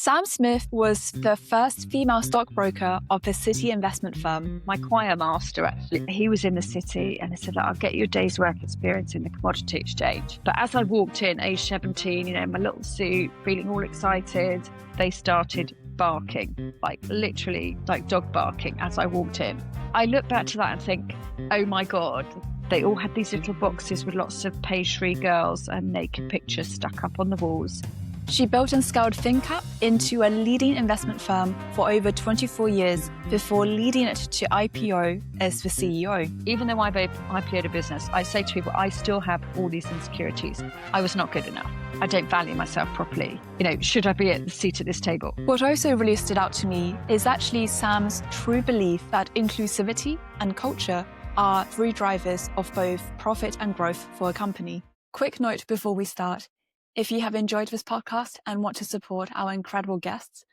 Sam Smith was the first female stockbroker of the city investment firm. My choir master, actually, he was in the city and he said, I'll get you a day's work experience in the commodity exchange. But as I walked in, age 17, in my little suit, feeling all excited, they started barking, literally dog barking as I walked in. I look back to that and think, oh my God, they all had these little boxes with lots of pastry girls and naked pictures stuck up on the walls. She built and scaled FinnCap into a leading investment firm for over 24 years before leading it to IPO as the CEO. Even though I've IPO'd a business, I say to people, I still have all these insecurities. I was not good enough. I don't value myself properly. Should I be at the seat at this table? What also really stood out to me is actually Sam's true belief that inclusivity and culture are three drivers of both profit and growth for a company. Quick note before we start. If you have enjoyed this podcast and want to support our incredible guests,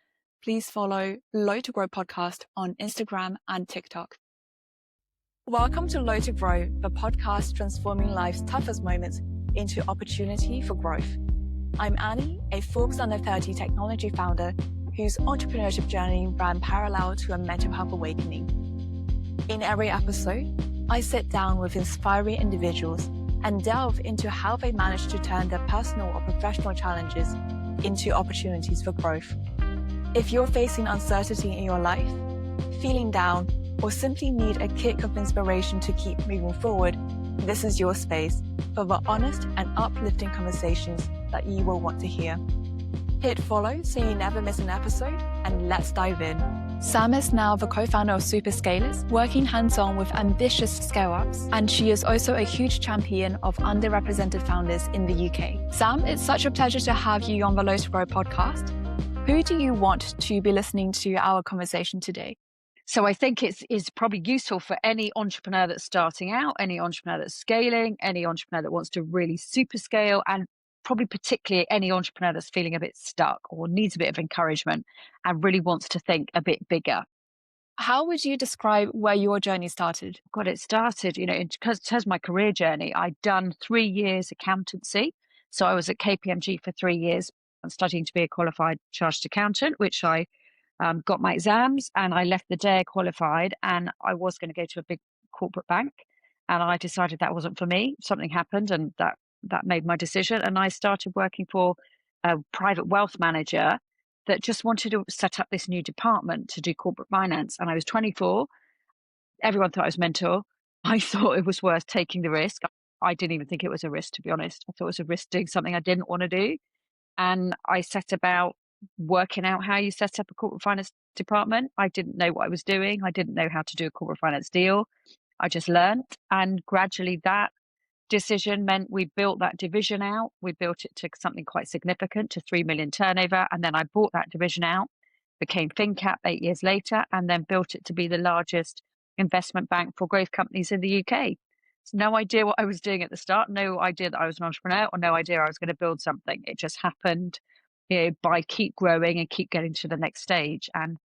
please follow Low to Grow podcast on Instagram and TikTok. Welcome to Low to Grow, the podcast transforming life's toughest moments into opportunity for growth. I'm Annie, a Forbes Under 30 technology founder whose entrepreneurship journey ran parallel to a mental health awakening. In every episode, I sit down with inspiring individuals and delve into how they manage to turn their personal or professional challenges into opportunities for growth. If you're facing uncertainty in your life, feeling down, or simply need a kick of inspiration to keep moving forward, this is your space for the honest and uplifting conversations that you will want to hear. Hit follow so you never miss an episode, and let's dive in. Sam is now the co-founder of Superscalers, working hands-on with ambitious scale-ups, and she is also a huge champion of underrepresented founders in the UK. Sam, it's such a pleasure to have you on the Low to Grow podcast. Who do you want to be listening to our conversation today? So I think it's probably useful for any entrepreneur that's starting out, any entrepreneur that's scaling, any entrepreneur that wants to really super scale, and probably particularly any entrepreneur that's feeling a bit stuck or needs a bit of encouragement and really wants to think a bit bigger. How would you describe where your journey started? God, it started, because it has my career journey. I'd done 3 years accountancy. So I was at KPMG for 3 years and studying to be a qualified chartered accountant, which I got my exams, and I left the day I qualified, and I was going to go to a big corporate bank, and I decided that wasn't for me. Something happened, and that made my decision. And I started working for a private wealth manager that just wanted to set up this new department to do corporate finance. And I was 24. Everyone thought I was mental. I thought it was worth taking the risk. I didn't even think it was a risk, to be honest. I thought it was a risk doing something I didn't want to do. And I set about working out how you set up a corporate finance department. I didn't know what I was doing. I didn't know how to do a corporate finance deal. I just learned. And gradually that decision meant we built that division out. We built it to something quite significant, to 3 million turnover. And then I bought that division out, became FinnCap 8 years later, and then built it to be the largest investment bank for growth companies in the UK. So no idea what I was doing at the start, no idea that I was an entrepreneur, or no idea I was going to build something. It just happened, by keep growing and keep getting to the next stage. And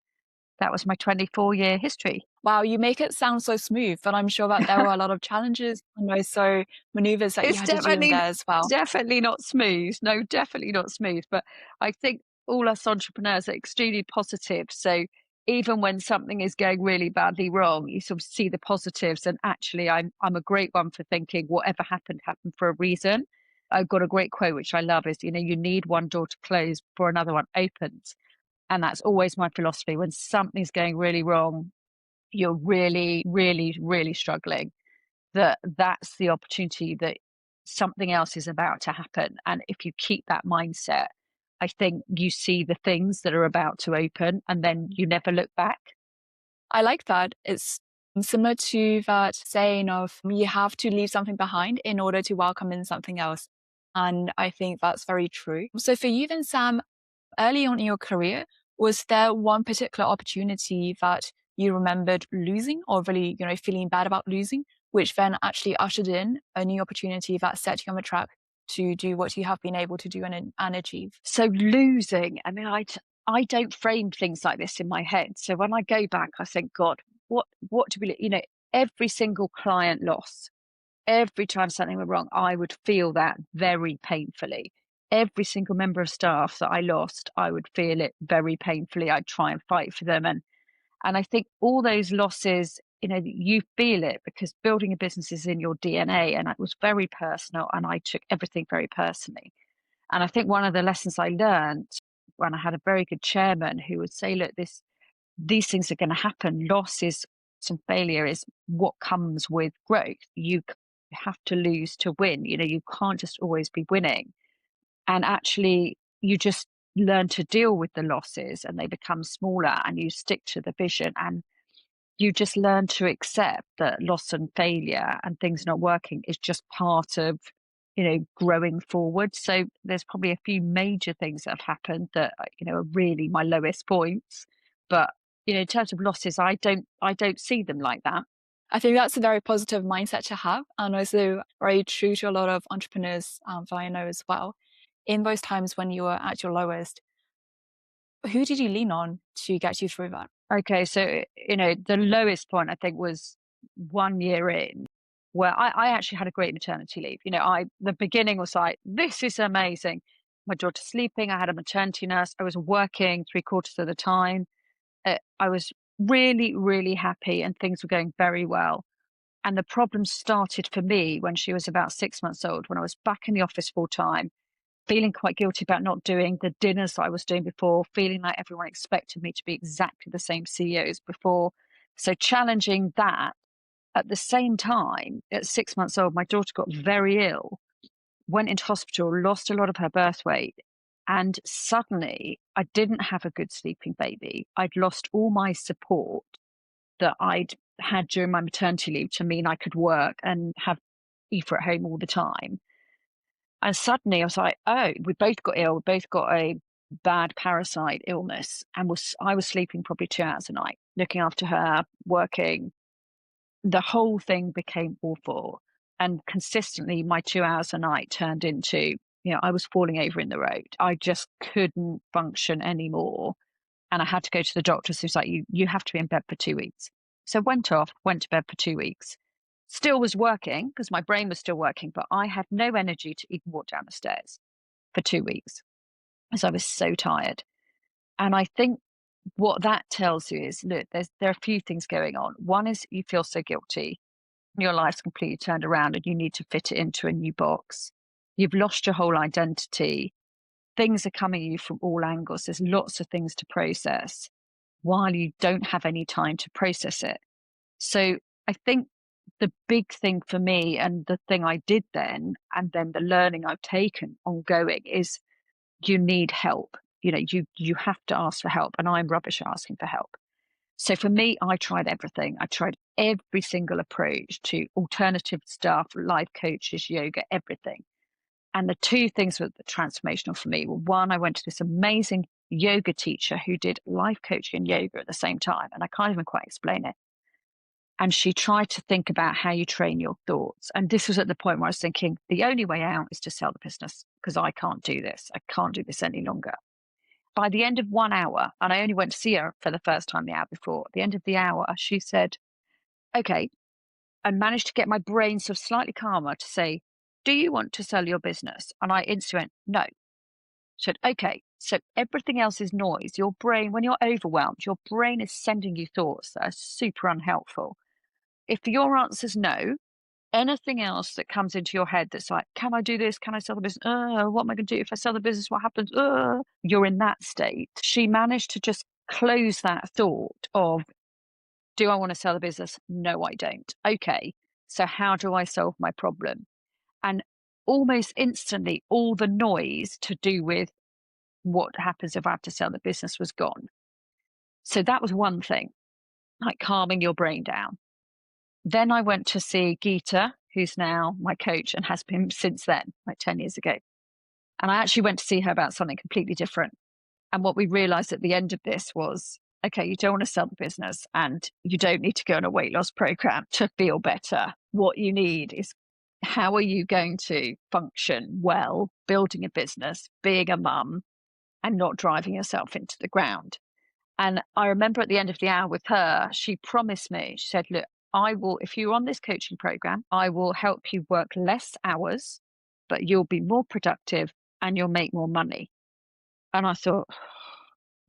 that was my 24-year history. Wow, you make it sound so smooth, but I'm sure that there were a lot of challenges and also maneuvers that you had to do in there as well. Definitely not smooth. No, definitely not smooth. But I think all us entrepreneurs are extremely positive. So even when something is going really badly wrong, you sort of see the positives. And actually, I'm a great one for thinking whatever happened for a reason. I've got a great quote, which I love, is, you need one door to close before another one opens. And that's always my philosophy. When something's going really wrong, you're really, really, really struggling, that's the opportunity that something else is about to happen. And if you keep that mindset, I think you see the things that are about to open and then you never look back. I like that. It's similar to that saying of you have to leave something behind in order to welcome in something else. And I think that's very true. So for you then, Sam, early on in your career, was there one particular opportunity that you remembered losing or really, feeling bad about losing, which then actually ushered in a new opportunity that set you on the track to do what you have been able to do and achieve? So losing, I don't frame things like this in my head. So when I go back, I think, God, what do we, every single client loss, every time something went wrong, I would feel that very painfully. every single member of staff that I lost, I would feel it very painfully. I'd try and fight for them. And I think all those losses, you feel it because building a business is in your DNA, and it was very personal, and I took everything very personally. And I think one of the lessons I learned when I had a very good chairman who would say, look, these things are going to happen. Losses and failure is what comes with growth. You have to lose to win. You can't just always be winning. And actually, you just learn to deal with the losses and they become smaller, and you stick to the vision, and you just learn to accept that loss and failure and things not working is just part of growing forward. So there's probably a few major things that have happened that are really my lowest points, but in terms of losses, I don't see them like that. I think that's a very positive mindset to have, and also very true to a lot of entrepreneurs that I know as well. In those times when you were at your lowest, who did you lean on to get you through that? Okay, so the lowest point I think was 1 year in, where I actually had a great maternity leave. The beginning was like, this is amazing. My daughter's sleeping. I had a maternity nurse. I was working 3/4 of the time. I was really, really happy, and things were going very well. And the problem started for me when she was about 6 months old, when I was back in the office full time, feeling quite guilty about not doing the dinners I was doing before, feeling like everyone expected me to be exactly the same CEO as before. So challenging that. At the same time, at 6 months old, my daughter got very ill, went into hospital, lost a lot of her birth weight. And suddenly I didn't have a good sleeping baby. I'd lost all my support that I'd had during my maternity leave to mean I could work and have Aoife at home all the time. And suddenly I was like, oh, we both got ill. We both got a bad parasite illness. And I was sleeping probably 2 hours a night, looking after her, working. The whole thing became awful. And consistently, my 2 hours a night turned into, I was falling over in the road. I just couldn't function anymore. And I had to go to the doctor. So he was like, you have to be in bed for 2 weeks. So went to bed for 2 weeks. Still was working because my brain was still working, but I had no energy to even walk down the stairs for 2 weeks because I was so tired. And I think what that tells you is, look, there are a few things going on. One is you feel so guilty. Your life's completely turned around and you need to fit it into a new box. You've lost your whole identity. Things are coming at you from all angles. There's lots of things to process while you don't have any time to process it. So I think the big thing for me, and the thing I did then, and then the learning I've taken ongoing, is you need help. You have to ask for help, and I'm rubbish at asking for help. So for me, I tried everything. I tried every single approach to alternative stuff, life coaches, yoga, everything. And the two things that were transformational for me were, one, I went to this amazing yoga teacher who did life coaching and yoga at the same time. And I can't even quite explain it. And she tried to think about how you train your thoughts. And this was at the point where I was thinking, the only way out is to sell the business because I can't do this. I can't do this any longer. By the end of 1 hour, and I only went to see her for the first time the hour before, at the end of the hour, she said, okay, and managed to get my brain sort of slightly calmer to say, do you want to sell your business? And I instantly went, no. She said, okay, so everything else is noise. Your brain, when you're overwhelmed, your brain is sending you thoughts that are super unhelpful. If your answer is no, anything else that comes into your head that's like, can I do this? Can I sell the business? What am I going to do if I sell the business? What happens? You're in that state. She managed to just close that thought of, do I want to sell the business? No, I don't. Okay, so how do I solve my problem? And almost instantly, all the noise to do with what happens if I have to sell the business was gone. So that was one thing, like calming your brain down. Then I went to see Geeta, who's now my coach and has been since then, like 10 years ago. And I actually went to see her about something completely different. And what we realized at the end of this was, okay, you don't want to sell the business and you don't need to go on a weight loss program to feel better. What you need is, how are you going to function well, building a business, being a mum, and not driving yourself into the ground? And I remember at the end of the hour with her, she promised me, she said, look, I will, if you're on this coaching program, I will help you work less hours, but you'll be more productive and you'll make more money. And I thought,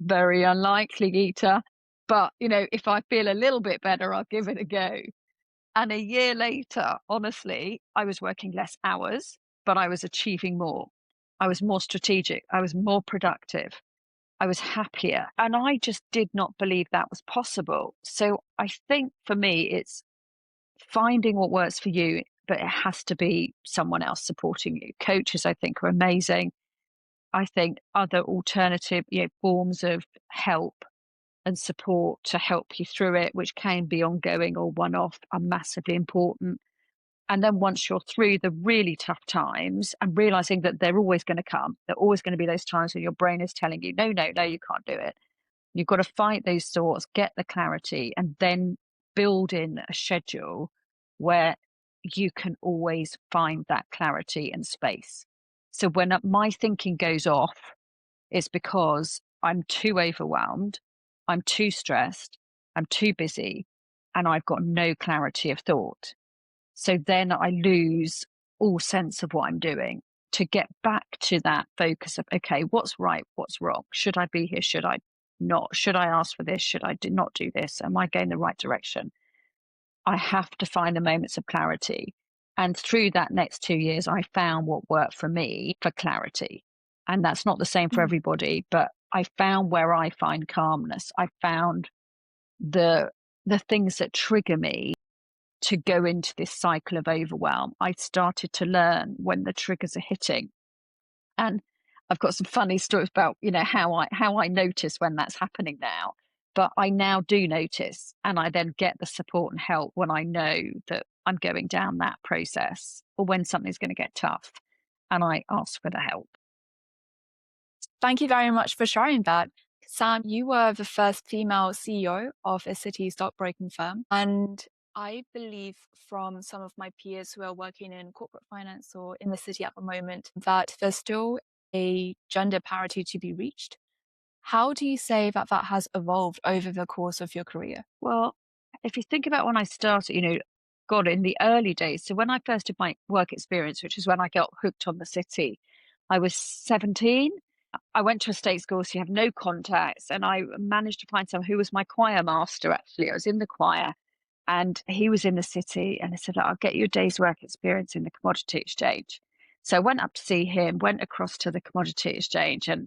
very unlikely, Geeta. But, if I feel a little bit better, I'll give it a go. And a year later, honestly, I was working less hours, but I was achieving more. I was more strategic. I was more productive. I was happier. And I just did not believe that was possible. So I think for me, it's finding what works for you, but it has to be someone else supporting you. Coaches, I think, are amazing. I think other alternative forms of help and support to help you through it, which can be ongoing or one-off, are massively important. And then once you're through the really tough times and realizing that they're always going to come, there are always going to be those times when your brain is telling you, no, no, no, you can't do it. You've got to fight those thoughts, get the clarity, and then build in a schedule where you can always find that clarity and space. So when my thinking goes off, it's because I'm too overwhelmed, I'm too stressed, I'm too busy, and I've got no clarity of thought. So then I lose all sense of what I'm doing. To get back to that focus of, okay, what's right, what's wrong? Should I be here? Should I not? Should I ask for this? Should I not do this? Am I going the right direction? I have to find the moments of clarity. And through that next 2 years, I found what worked for me for clarity. And that's not the same for everybody, but I found where I find calmness. I found the things that trigger me to go into this cycle of overwhelm. I started to learn when the triggers are hitting. And I've got some funny stories about, how I notice when that's happening now. But I now do notice, and I then get the support and help when I know that I'm going down that process or when something's going to get tough, and I ask for the help. Thank you very much for sharing that. Sam, you were the first female CEO of a city stockbroking firm. And I believe from some of my peers who are working in corporate finance or in the city at the moment that there's still a gender parity to be reached. How do you say that has evolved over the course of your career? Well, if you think about when I started, God, in the early days, so when I first did my work experience, which is when I got hooked on the city, I was 17. I went to a state school, so you have no contacts, and I managed to find someone who was my choir master, actually. I was in the choir, and he was in the city, and I said, I'll get you a day's work experience in the commodity exchange. So I went up to see him, went across to the commodity exchange, and,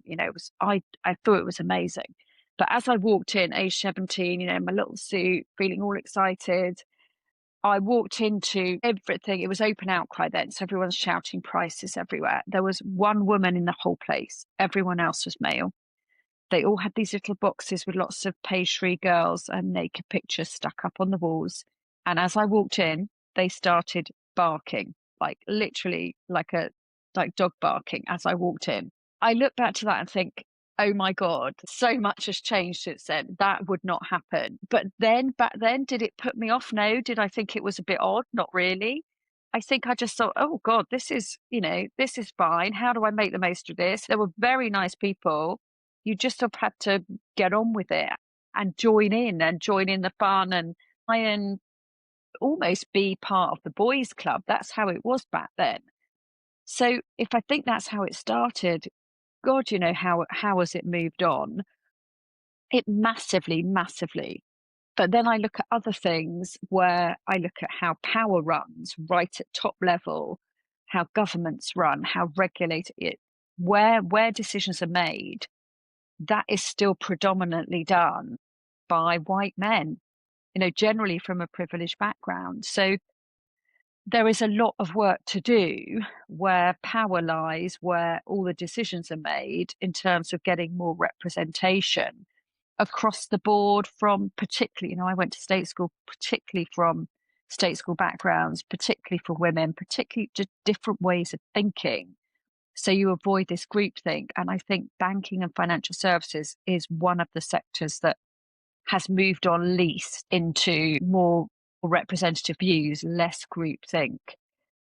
I thought it was amazing. But as I walked in, age 17, in my little suit, feeling all excited, I walked into everything. It was open outcry then, so everyone's shouting prices everywhere. There was one woman in the whole place. Everyone else was male. They all had these little boxes with lots of pastry girls and naked pictures stuck up on the walls. And as I walked in, they started barking, like literally like dog barking as I walked in. I look back to that and think, oh my God, so much has changed since then. That would not happen. But then back then, did it put me off? No. Did I think it was a bit odd? Not really. I think I just thought, oh God, this is fine. How do I make the most of this? There were very nice people. You just have had to get on with it and join in the fun and try and almost be part of the boys' club. That's how it was back then. So if I think that's how it started, God, how has it moved on? It massively, massively. But then I look at other things where I look at how power runs right at top level, how governments run, how regulated it, where decisions are made. That is still predominantly done by white men, generally from a privileged background. So there is a lot of work to do where power lies, where all the decisions are made in terms of getting more representation across the board from particularly, I went to state school, particularly from state school backgrounds, particularly for women, particularly just different ways of thinking. So you avoid this groupthink. And I think banking and financial services is one of the sectors that has moved on least into more representative views, less groupthink.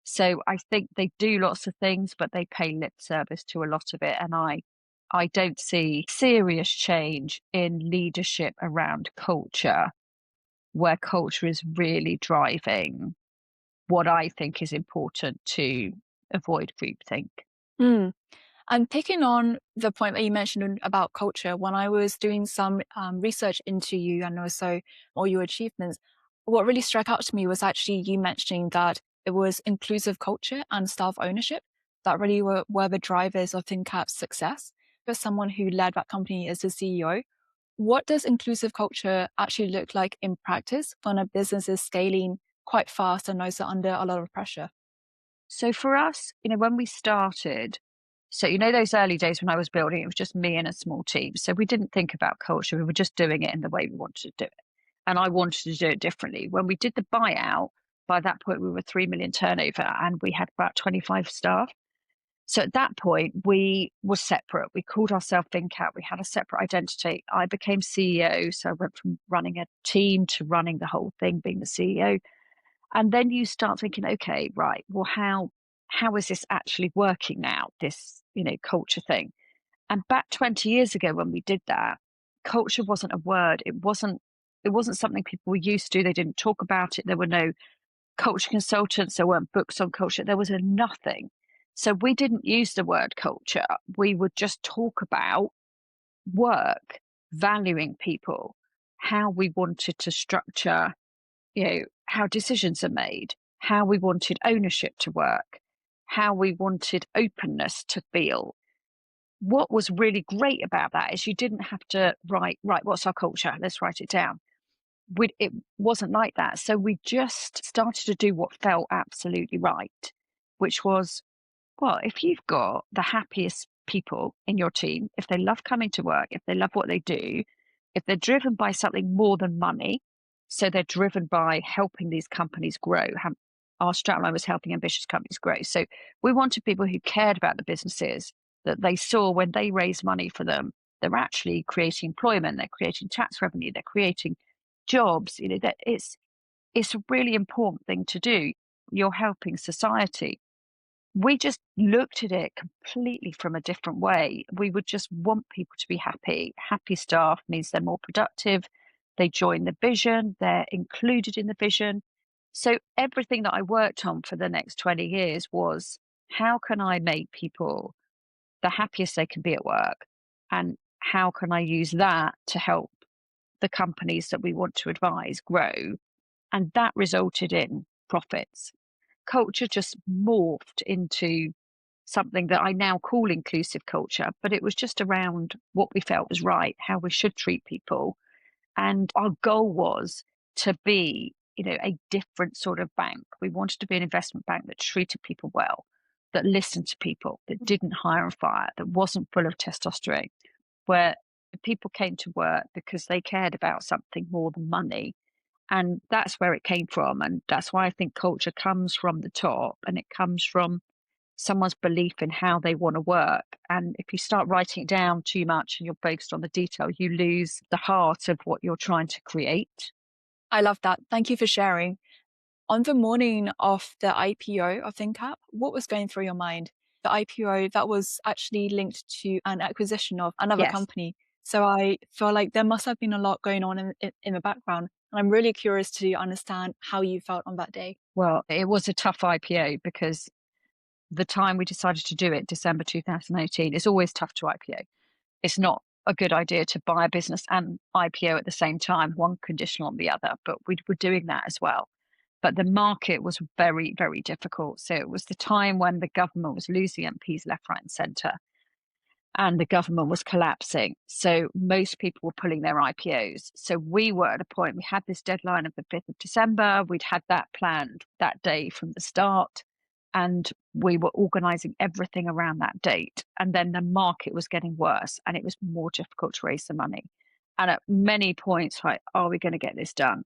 So I think they do lots of things, but they pay lip service to a lot of it. And I don't see serious change in leadership around culture, where culture is really driving what I think is important to avoid groupthink. And picking on the point that you mentioned about culture, when I was doing some research into you and also all your achievements, what really struck out to me was actually you mentioning that it was inclusive culture and staff ownership that really were the drivers of FinnCap's success. For someone who led that company as the CEO, what does inclusive culture actually look like in practice when a business is scaling quite fast and also under a lot of pressure? So for us, when we started, so those early days when I was building, it was just me and a small team. So we didn't think about culture. We were just doing it in the way we wanted to do it. And I wanted to do it differently. When we did the buyout, by that point we were 3 million turnover and we had about 25 staff. So at that point we were separate. We called ourselves FinnCap. We had a separate identity. I became CEO. So I went from running a team to running the whole thing, being the CEO. And then you start thinking, okay, right, well, how is this actually working now, this, culture thing? And back 20 years ago when we did that, culture wasn't a word. It wasn't something people were used to. They didn't talk about it. There were no culture consultants, there weren't books on culture, there was a nothing. So we didn't use the word culture. We would just talk about work, valuing people, how we wanted to structure how decisions are made, how we wanted ownership to work, how we wanted openness to feel. What was really great about that is you didn't have to write, right, what's our culture? Let's write it down. It wasn't like that. So we just started to do what felt absolutely right, which was, well, if you've got the happiest people in your team, if they love coming to work, if they love what they do, if they're driven by something more than money, so they're driven by helping these companies grow. Our strapline was helping ambitious companies grow. So we wanted people who cared about the businesses that they saw when they raised money for them. They're actually creating employment, they're creating tax revenue, they're creating jobs. That it's a really important thing to do. You're helping society. We just looked at it completely from a different way. We would just want people to be happy. Happy staff means they're more productive, they join the vision, they're included in the vision. So everything that I worked on for the next 20 years was, how can I make people the happiest they can be at work? And how can I use that to help the companies that we want to advise grow? And that resulted in profits. Culture just morphed into something that I now call inclusive culture, but it was just around what we felt was right, how we should treat people. And our goal was to be, a different sort of bank. We wanted to be an investment bank that treated people well, that listened to people, that didn't hire and fire, that wasn't full of testosterone, where people came to work because they cared about something more than money. And that's where it came from. And that's why I think culture comes from the top, and it comes from someone's belief in how they want to work. And if you start writing it down too much and you're focused on the detail, you lose the heart of what you're trying to create. I love that. Thank you for sharing. On the morning of the IPO of FinnCap, what was going through your mind? The IPO that was actually linked to an acquisition of another Yes. company. So I feel like there must have been a lot going on in the background. And I'm really curious to understand how you felt on that day. Well, it was a tough IPO because the time we decided to do it, December 2018, it's always tough to IPO. It's not a good idea to buy a business and IPO at the same time, one conditional on the other, but we were doing that as well. But the market was very, very difficult. So it was the time when the government was losing MPs left, right, and centre, and the government was collapsing. So most people were pulling their IPOs. So we were at a point, we had this deadline of the 5th of December. We'd had that planned that day from the start. And we were organising everything around that date. And then the market was getting worse and it was more difficult to raise the money. And at many points, like, are we going to get this done?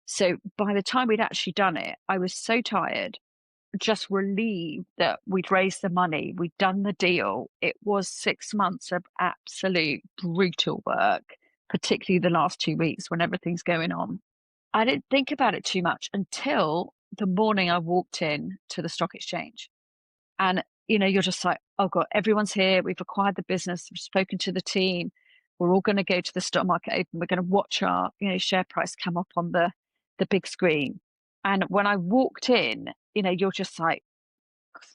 So by the time we'd actually done it, I was so tired, just relieved that we'd raised the money, we'd done the deal. It was 6 months of absolute brutal work, particularly the last 2 weeks when everything's going on. I didn't think about it too much until the morning I walked in to the stock exchange. And, you're just like, oh God, everyone's here. We've acquired the business. We've spoken to the team. We're all going to go to the stock market open. We're going to watch our, share price come up on the big screen. And when I walked in, you're just like,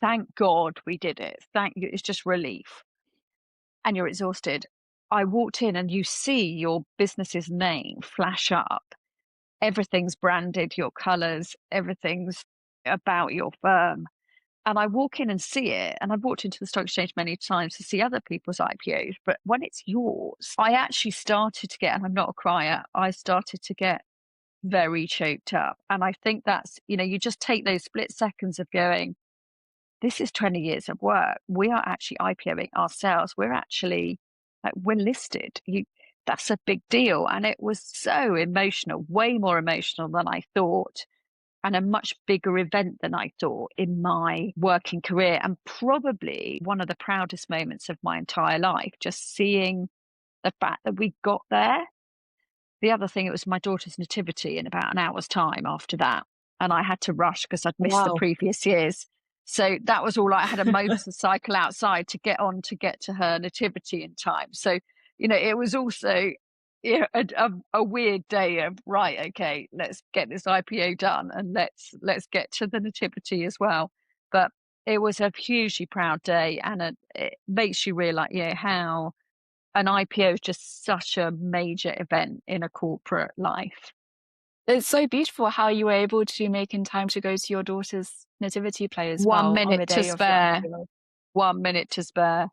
thank God we did it. Thank you. It's just relief. and you're exhausted. I walked in and you see your business's name flash up. Everything's branded, your colors, everything's about your firm. And I walk in and see it. And I've walked into the stock exchange many times to see other people's IPOs. But when it's yours, I actually started to get, and I'm not a crier, I started to get very choked up. And I think that's, you just take those split seconds of going, this is 20 years of work. We are actually IPOing ourselves. We're actually, like, we're listed. That's a big deal. And it was so emotional, way more emotional than I thought, and a much bigger event than I thought in my working career, and probably one of the proudest moments of my entire life, just seeing the fact that we got there. The other thing, it was my daughter's nativity in about an hour's time after that. And I had to rush because I'd missed the previous years. So that was all. I had a motorcycle outside to get to her nativity in time. So, it was also a weird day of, right, okay, let's get this IPO done and let's get to the nativity as well. But it was a hugely proud day, and it makes you realize, how an IPO is just such a major event in a corporate life. It's so beautiful how you were able to make in time to go to your daughter's nativity play as well. 1 minute to spare. 1 minute to spare.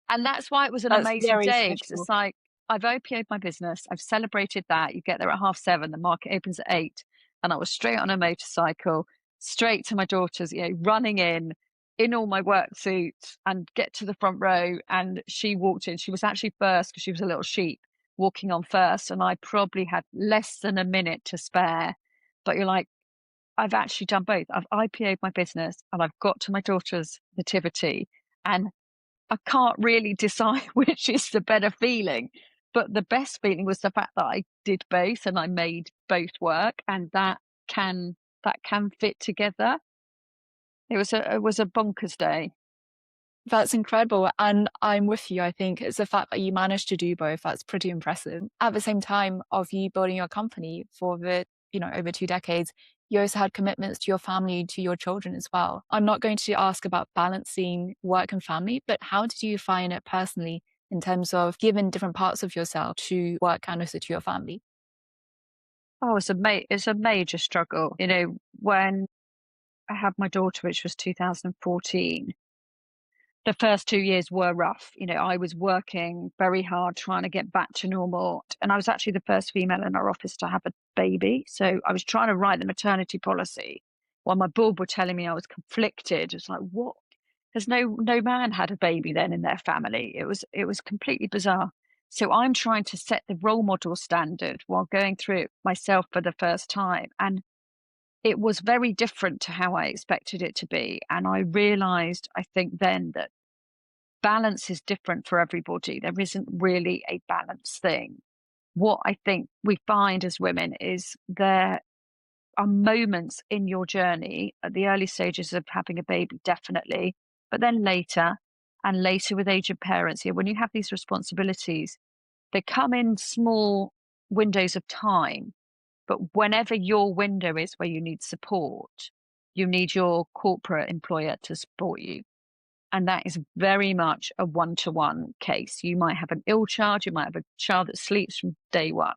And that's why it was an amazing day, because it's like, I've IPO'd my business, I've celebrated that. You get there at 7:30, the market opens at 8, and I was straight on a motorcycle, straight to my daughter's, running in all my work suits, and get to the front row. And she walked in. She was actually first because she was a little sheep, walking on first, and I probably had less than a minute to spare. But you're like, I've actually done both. I've IPO'd my business and I've got to my daughter's nativity, and I can't really decide which is the better feeling. But the best feeling was the fact that I did both and I made both work, and that can fit together. It was a bonkers day. That's incredible. And I'm with you. I think it's the fact that you managed to do both. That's pretty impressive. At the same time of you building your company for over 2 decades, you also had commitments to your family, to your children as well. I'm not going to ask about balancing work and family, but how did you find it personally in terms of giving different parts of yourself to work and also to your family? Oh, it's a major struggle. When I had my daughter, which was 2014, the first 2 years were rough. I was working very hard trying to get back to normal. And I was actually the first female in our office to have a baby. So I was trying to write the maternity policy while my board were telling me I was conflicted. It's like, what? There's no man had a baby then in their family. It was completely bizarre. So I'm trying to set the role model standard while going through it myself for the first time. And it was very different to how I expected it to be. And I realized, I think then, that balance is different for everybody. There isn't really a balance thing. What I think we find as women is there are moments in your journey at the early stages of having a baby, definitely, but then later, and later with aging parents here, when you have these responsibilities, they come in small windows of time. But whenever your window is where you need support, you need your corporate employer to support you. And that is very much a one-to-one case. You might have an ill child, you might have a child that sleeps from day one.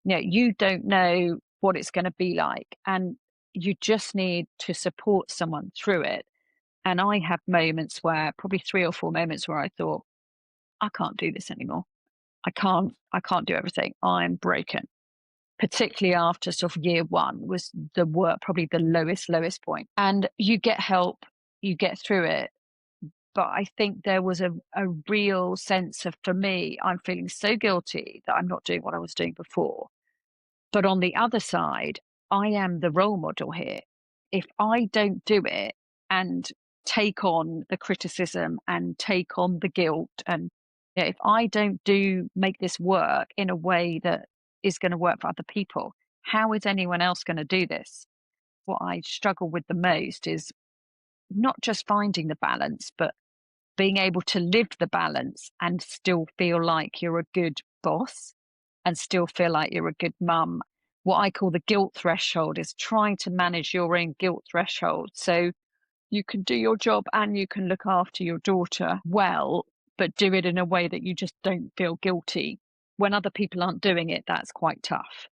You don't know what it's going to be like, and you just need to support someone through it. And I have moments where, probably 3 or 4 moments where I thought, I can't do this anymore. I can't do everything. I'm broken. Particularly after sort of year one was the work, probably the lowest point. And you get help, you get through it. But I think there was a real sense of, for me, I'm feeling so guilty that I'm not doing what I was doing before. But on the other side, I am the role model here. If I don't do it and take on the criticism and take on the guilt, and if I don't make this work in a way that is going to work for other people, how is anyone else going to do this? What I struggle with the most is not just finding the balance, but being able to live the balance and still feel like you're a good boss and still feel like you're a good mum. What I call the guilt threshold is trying to manage your own guilt threshold. So you can do your job and you can look after your daughter well, but do it in a way that you just don't feel guilty. When other people aren't doing it, that's quite tough.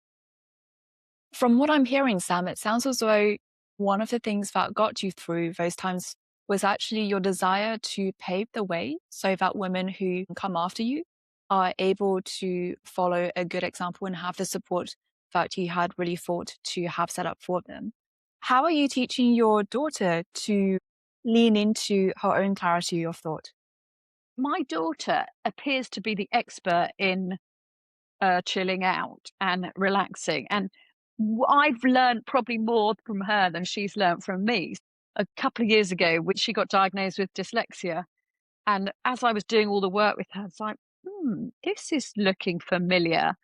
From what I'm hearing, Sam, it sounds as though one of the things that got you through those times was actually your desire to pave the way so that women who come after you are able to follow a good example and have the support that you had really thought to have set up for them. How are you teaching your daughter to lean into her own clarity of thought? My daughter appears to be the expert in chilling out and relaxing. And I've learned probably more from her than she's learned from me. A couple of years ago, when she got diagnosed with dyslexia, and as I was doing all the work with her, it's like, this is looking familiar.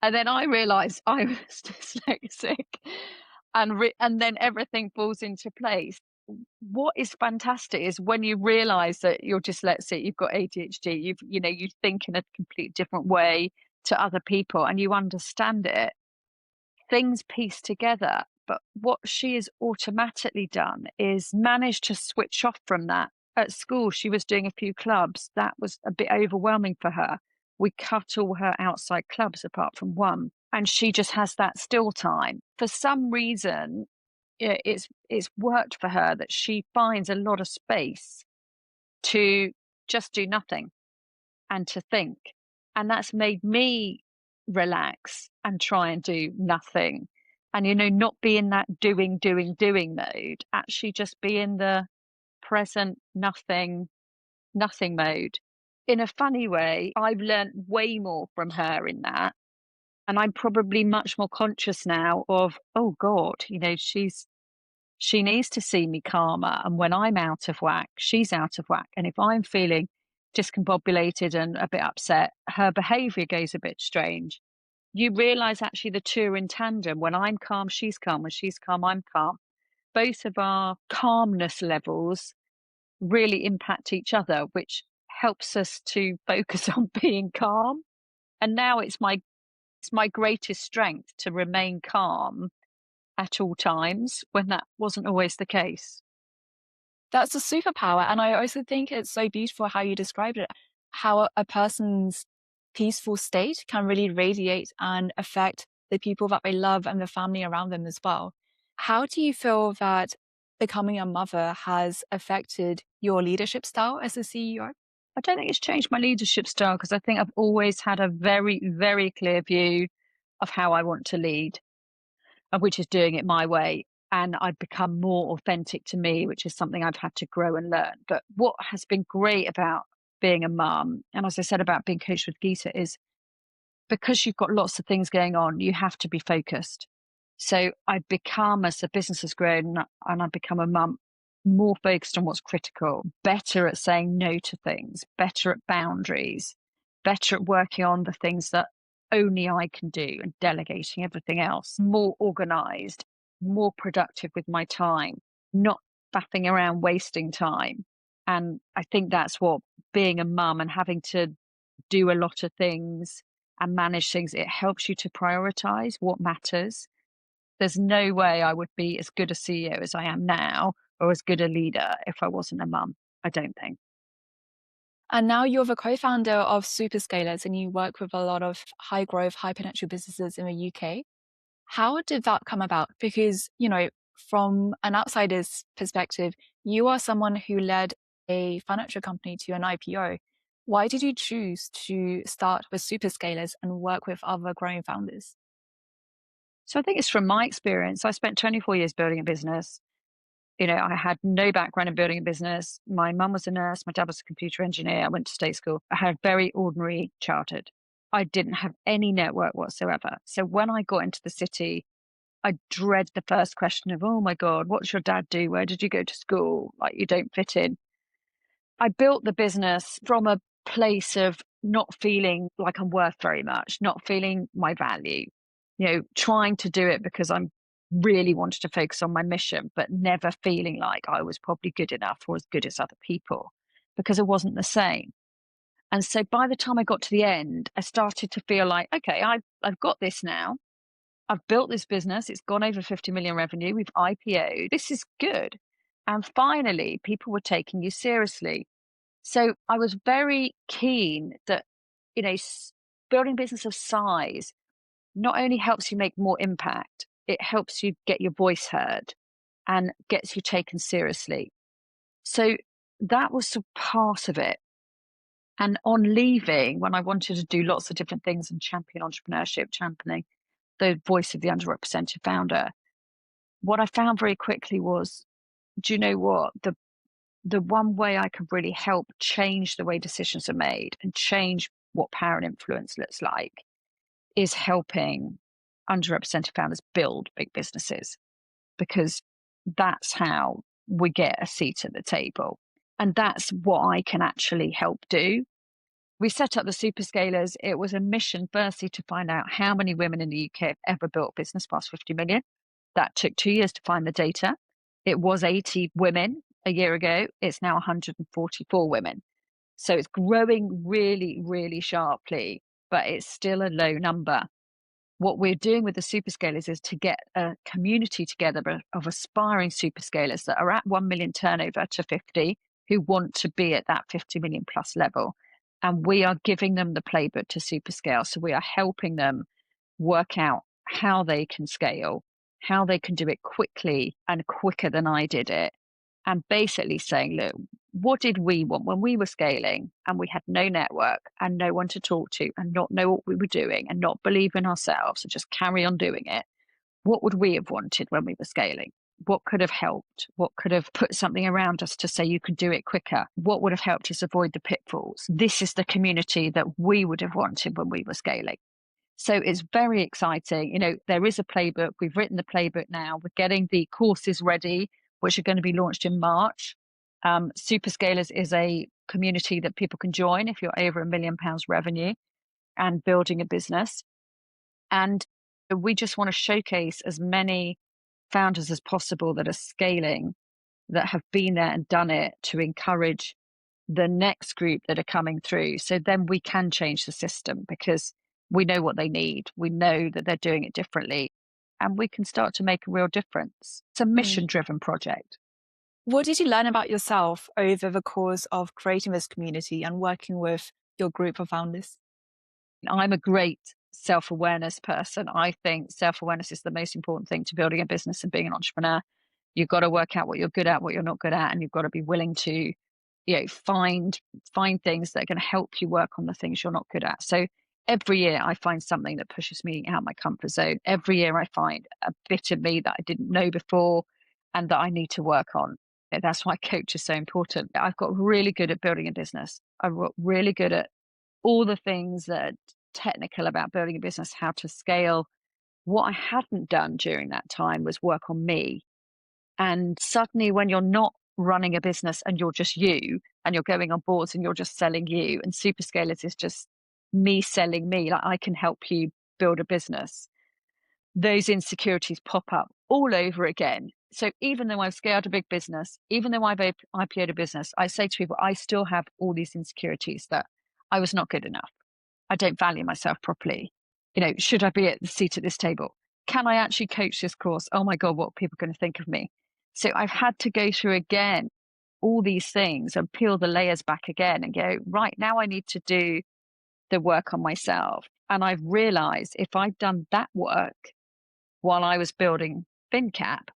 And then I realized I was dyslexic, and then everything falls into place. What is fantastic is when you realize that you're dyslexic, you've got ADHD, you think in a completely different way to other people and you understand it, things piece together. But what she has automatically done is managed to switch off from that. At school, she was doing a few clubs. That was a bit overwhelming for her. We cut all her outside clubs apart from one, and she just has that still time. For some reason, it's worked for her that she finds a lot of space to just do nothing and to think. And that's made me relax and try and do nothing. And, not be in that doing mode, actually just be in the present nothing mode. In a funny way, I've learned way more from her in that. And I'm probably much more conscious now of, oh God, she needs to see me calmer. And when I'm out of whack, she's out of whack. And if I'm feeling discombobulated and a bit upset, her behavior goes a bit strange. You realize actually the two are in tandem. When I'm calm, she's calm. When she's calm, I'm calm. Both of our calmness levels really impact each other, which helps us to focus on being calm. And now it's my greatest strength to remain calm at all times when that wasn't always the case. That's a superpower. And I also think it's so beautiful how you described it, how a person's peaceful state can really radiate and affect the people that they love and the family around them as well. How do you feel that becoming a mother has affected your leadership style as a CEO? I don't think it's changed my leadership style because I think I've always had a very, very clear view of how I want to lead, which is doing it my way. And I've become more authentic to me, which is something I've had to grow and learn. But what has been great about being a mum, and as I said about being coached with Geeta, is because you've got lots of things going on, you have to be focused. So I've become, as the business has grown and I've become a mum, more focused on what's critical, better at saying no to things, better at boundaries, better at working on the things that only I can do and delegating everything else, more organized, more productive with my time, not faffing around wasting time. And I think that's what being a mum and having to do a lot of things and manage things, it helps you to prioritize what matters. There's no way I would be as good a CEO as I am now or as good a leader if I wasn't a mum. I don't think. And now you're the co-founder of Superscalers and you work with a lot of high growth, high potential businesses in the UK. How did that come about? Because, from an outsider's perspective, you are someone who led a financial company to an IPO. Why did you choose to start with Superscalers and work with other growing founders? So I think it's from my experience. I spent 24 years building a business. I had no background in building a business. My mum was a nurse. My dad was a computer engineer. I went to state school. I had a very ordinary childhood. I didn't have any network whatsoever. So when I got into the city, I dread the first question of, oh my God, what's your dad do? Where did you go to school? Like, you don't fit in. I built the business from a place of not feeling like I'm worth very much, not feeling my value, trying to do it because I'm really wanted to focus on my mission, but never feeling like I was probably good enough or as good as other people because it wasn't the same. And so by the time I got to the end, I started to feel like, okay, I've got this now. I've built this business. It's gone over 50 million revenue. We've IPO'd. This is good. And finally, people were taking you seriously. So I was very keen that, you know, building business of size not only helps you make more impact, it helps you get your voice heard and gets you taken seriously. So that was a part of it. And on leaving, when I wanted to do lots of different things and champion entrepreneurship, championing the voice of the underrepresented founder, what I found very quickly was, do you know what? The one way I could really help change the way decisions are made and change what power and influence looks like is helping underrepresented founders build big businesses, because that's how we get a seat at the table. And that's what I can actually help do. We set up the Superscalers. It was a mission, firstly, to find out how many women in the UK have ever built a business past 50 million. That took 2 years to find the data. It was 80 women a year ago. It's now 144 women. So it's growing really, really sharply, but it's still a low number. What we're doing with the Superscalers is to get a community together of aspiring Superscalers that are at 1 million turnover to 50, who want to be at that 50 million plus level. And we are giving them the playbook to Superscale. So we are helping them work out how they can scale, how they can do it quickly and quicker than I did it. And basically saying, look, what did we want when we were scaling and we had no network and no one to talk to and not know what we were doing and not believe in ourselves and just carry on doing it? What would we have wanted when we were scaling? What could have helped? What could have put something around us to say you could do it quicker? What would have helped us avoid the pitfalls? This is the community that we would have wanted when we were scaling. So it's very exciting. You know, there is a playbook. We've written the playbook now. We're getting the courses ready, which are going to be launched in March. Superscalers is a community that people can join if you're over £1 million revenue and building a business. And we just want to showcase as many founders as possible that are scaling, that have been there and done it, to encourage the next group that are coming through. So then we can change the system because we know what they need. We know that they're doing it differently and we can start to make a real difference. It's a mission-driven project. What did you learn about yourself over the course of creating this community and working with your group of founders? I'm a great self-awareness person. I think self-awareness is the most important thing to building a business and being an entrepreneur. You've got to work out what you're good at, what you're not good at, and you've got to be willing to, find things that are going to help you work on the things you're not good at. So every year I find something that pushes me out of my comfort zone. Every year I find a bit of me that I didn't know before and that I need to work on. That's why coach is so important. I've got really good at building a business. I've got really good at all the things that are technical about building a business, how to scale. What I hadn't done during that time was work on me. And suddenly when you're not running a business and you're just you and you're going on boards and you're just selling you, and Superscalers is just me selling me, like I can help you build a business, those insecurities pop up all over again. So even though I've scaled a big business, even though I've IPO'd a business, I say to people, I still have all these insecurities that I was not good enough. I don't value myself properly. Should I be at the seat at this table? Can I actually coach this course? Oh my God, what are people going to think of me? So I've had to go through again all these things and peel the layers back again and go, right, now I need to do the work on myself. And I've realized if I'd done that work while I was building FinnCap,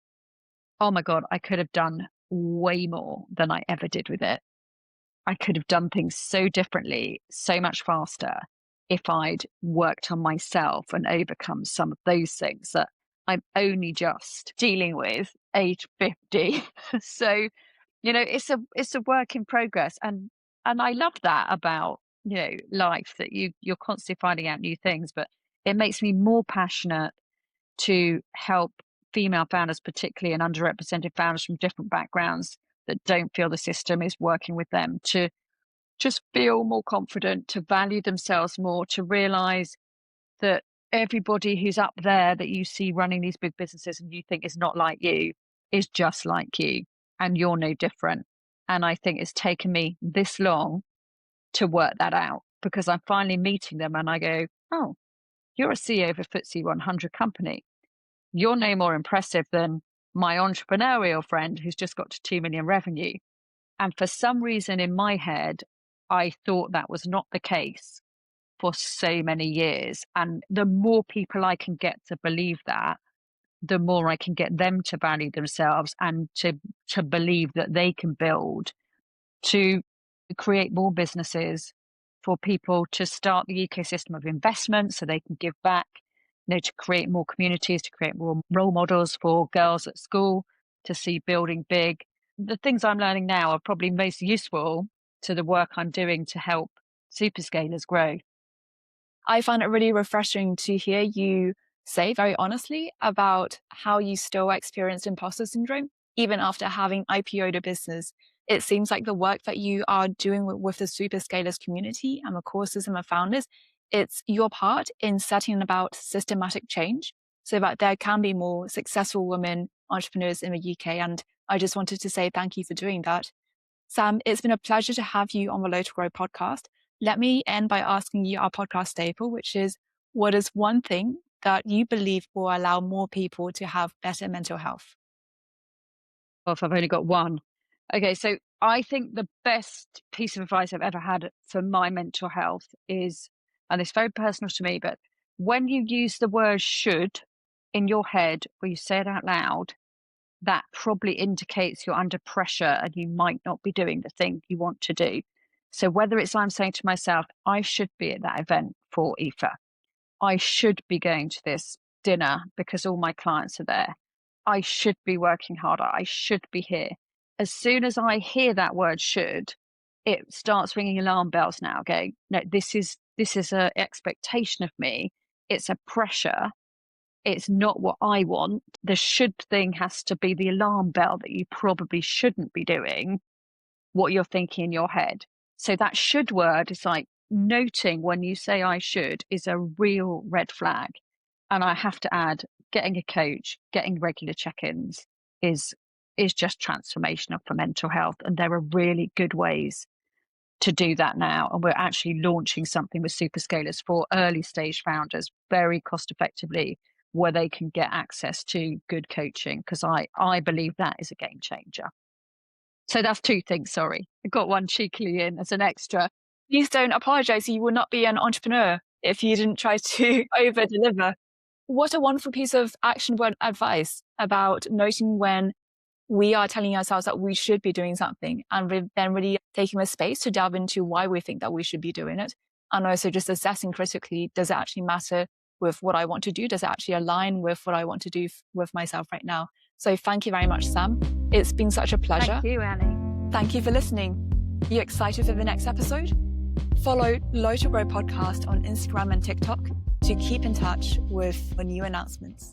oh my God, I could have done way more than I ever did with it. I could have done things so differently, so much faster if I'd worked on myself and overcome some of those things that I'm only just dealing with age 50. So, it's a work in progress. And I love that about, life, that you're constantly finding out new things, but it makes me more passionate to help female founders, particularly and underrepresented founders from different backgrounds that don't feel the system is working with them, to just feel more confident, to value themselves more, to realize that everybody who's up there that you see running these big businesses and you think is not like you is just like you, and you're no different. And I think it's taken me this long to work that out, because I'm finally meeting them and I go, oh, you're a CEO of a FTSE 100 company. You're no more impressive than my entrepreneurial friend who's just got to 2 million revenue. And for some reason in my head, I thought that was not the case for so many years. And the more people I can get to believe that, the more I can get them to value themselves and to believe that they can build, to create more businesses, for people to start the ecosystem of investment so they can give back, to create more communities, to create more role models for girls at school, to see building big. The things I'm learning now are probably most useful to the work I'm doing to help Superscalers grow. I find it really refreshing to hear you say very honestly about how you still experienced imposter syndrome, even after having IPO'd a business. It seems like the work that you are doing with the Superscalers community and the courses and the founders, it's your part in setting about systematic change so that there can be more successful women entrepreneurs in the UK. And I just wanted to say thank you for doing that. Sam, it's been a pleasure to have you on the Low to Grow podcast. Let me end by asking you our podcast staple, which is, what is one thing that you believe will allow more people to have better mental health? Well, if I've only got one. Okay, so I think the best piece of advice I've ever had for my mental health is, and it's very personal to me, but when you use the word should in your head or you say it out loud, that probably indicates you're under pressure and you might not be doing the thing you want to do. So whether it's I'm saying to myself, I should be at that event for IFA, I should be going to this dinner because all my clients are there, I should be working harder, I should be here. As soon as I hear that word should, it starts ringing alarm bells now, going, no, this is an expectation of me. It's a pressure. It's not what I want. The should thing has to be the alarm bell that you probably shouldn't be doing what you're thinking in your head. So that should word is like noting when you say I should is a real red flag. And I have to add, getting a coach, getting regular check-ins is just transformational for mental health. And there are really good ways to do that now. And we're actually launching something with Superscalers for early stage founders very cost effectively, where they can get access to good coaching, because I believe that is a game changer. So that's two things, sorry. I got one cheekily in as an extra. Please don't apologize. You would not be an entrepreneur if you didn't try to over deliver. What a wonderful piece of action word advice about noting when we are telling ourselves that we should be doing something, and then really taking the space to delve into why we think that we should be doing it. And also just assessing critically, does it actually matter with what I want to do? Does it actually align with what I want to do with myself right now? So thank you very much, Sam. It's been such a pleasure. Thank you, Annie. Thank you for listening. Are you excited for the next episode? Follow Low to Grow podcast on Instagram and TikTok to keep in touch with new announcements.